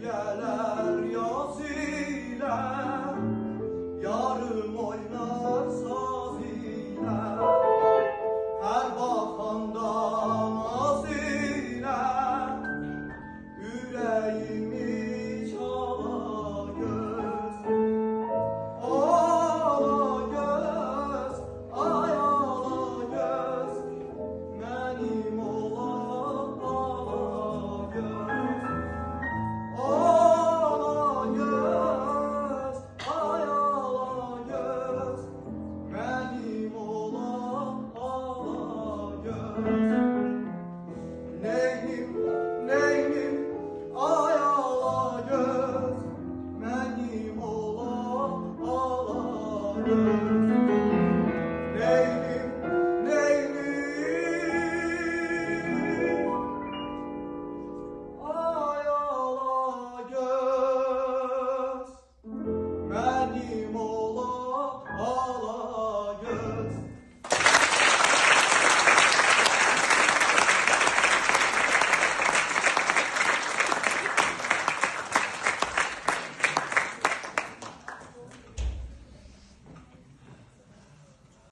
gelir yaz ile, yarım oynar saz ile, her bakanda naz ile, yüreğimi çala göz. Ala göz, ay ala göz, benim olan ala göz. Ala göz, ay ala göz, benim olan ala göz. Neyim, neyim, ay ala göz, benim olan ala göz.